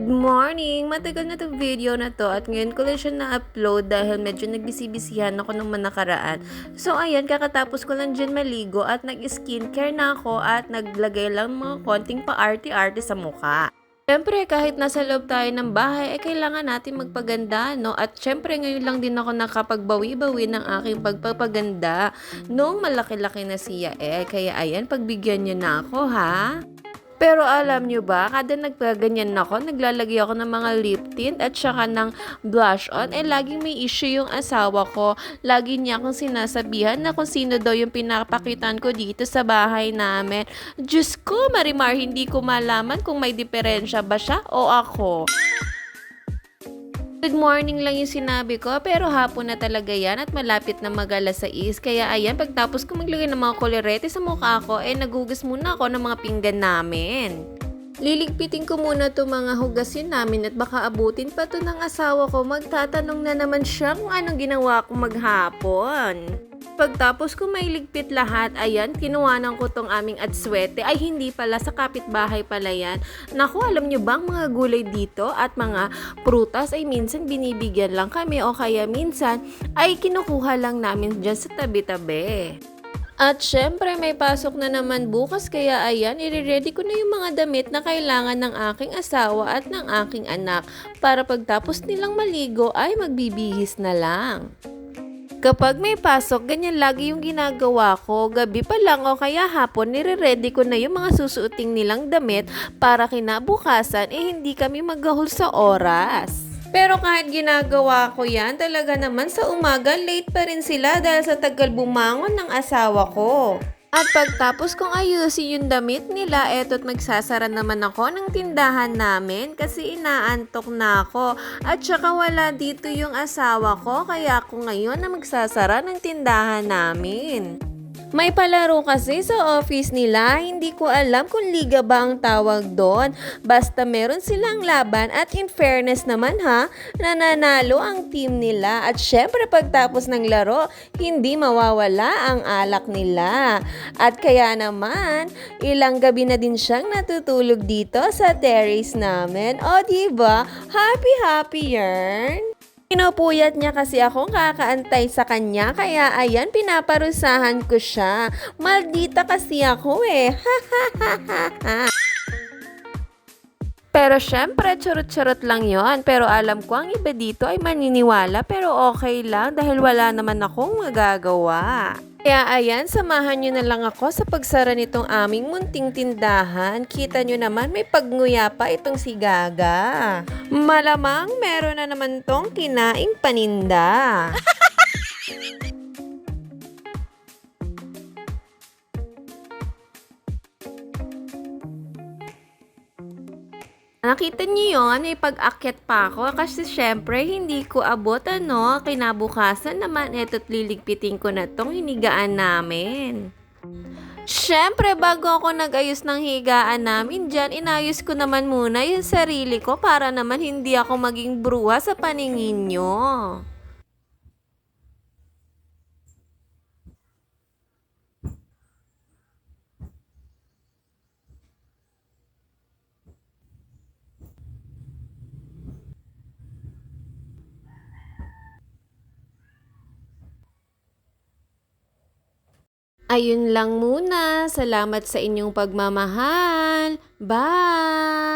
Good morning! Matagal na 'tong video na 'to at ngayon ko lang siya na-upload dahil medyo nagbisi-bisihan ako nung nakaraan. So ayan, kakatapos ko lang dyan maligo at nag-skincare na ako at naglagay lang mga konting pa-arte-arte sa mukha. Siyempre, kahit nasa loob tayo ng bahay, kailangan natin magpaganda, no? At siyempre, ngayon lang din ako nakapagbawi-bawi ng aking pagpapaganda nung malaki-laki na siya Kaya ayan, pagbigyan niyo na ako, ha? Pero alam nyo ba, kada nagpaganyan ako, naglalagay ako ng mga lip tint at saka ng blush on, laging may issue yung asawa ko. Lagi niya akong sinasabihan na kung sino daw yung pinapakitan ko dito sa bahay namin. Diyos ko, Marimar, hindi ko malaman kung may diferensya ba siya o ako. Good morning lang yung sinabi ko, pero hapon na talaga yan at malapit na mag-alas 6. Kaya ayan, pagtapos ko maglagay ng mga kolorete sa mukha ko, nagugas muna ako ng mga pinggan namin. Liligpitin ko muna itong mga hugasin namin at baka abutin pa to ng asawa ko. Magtatanong na naman siya kung anong ginawa ko maghapon. Pagtapos ko may ligpit lahat, ayan, kinuwanan ko tong aming atswete. Ay, hindi pala, sa kapitbahay pala yan. Naku, alam nyo bang mga gulay dito at mga prutas ay minsan binibigyan lang kami o kaya minsan ay kinukuha lang namin dyan sa tabi-tabi. At syempre may pasok na naman bukas kaya ayan, i-ready ko na yung mga damit na kailangan ng aking asawa at ng aking anak para pagtapos nilang maligo ay magbibihis na lang. Kapag may pasok, ganyan lagi yung ginagawa ko. Gabi pa lang o kaya hapon, nire-ready ko na yung mga susuoting nilang damit para kinabukasan hindi kami maghahol sa oras. Pero kahit ginagawa ko yan, talaga naman sa umaga, late pa rin sila dahil sa tagal bumangon ng asawa ko. At pagtapos kong ayusin yung damit nila, eto't magsasara naman ako ng tindahan namin kasi inaantok na ako. At saka wala dito yung asawa ko, kaya ako ngayon na magsasara ng tindahan namin. May palaro kasi sa office nila, hindi ko alam kung liga ba ang tawag doon. Basta meron silang laban at in fairness naman nananalo ang team nila. At syempre pagtapos ng laro, hindi mawawala ang alak nila. At kaya naman, ilang gabi na din siyang natutulog dito sa terrace namin. O diba, happy yarn? Pinupuyat niya kasi akong kakaantay sa kanya, kaya ayan, pinaparusahan ko siya. Maldita kasi ako Pero syempre, charot-charot lang yon. Pero alam ko ang iba dito ay maniniwala, pero okay lang dahil wala naman akong magagawa. Kaya ayan, samahan nyo na lang ako sa pagsara nitong aming munting tindahan. Kita nyo naman may pagnguya pa itong si Gaga. Malamang meron na naman tong kinaing paninda. Nakita niyo yun, may pag-akyat pa ako kasi syempre hindi ko abot kinabukasan naman eto't liligpitin ko na tong hinigaan namin. Syempre bago ako nag-ayos ng higaan namin dyan, inayos ko naman muna yung sarili ko para naman hindi ako maging bruha sa paningin nyo. Ayun lang muna. Salamat sa inyong pagmamahal. Bye!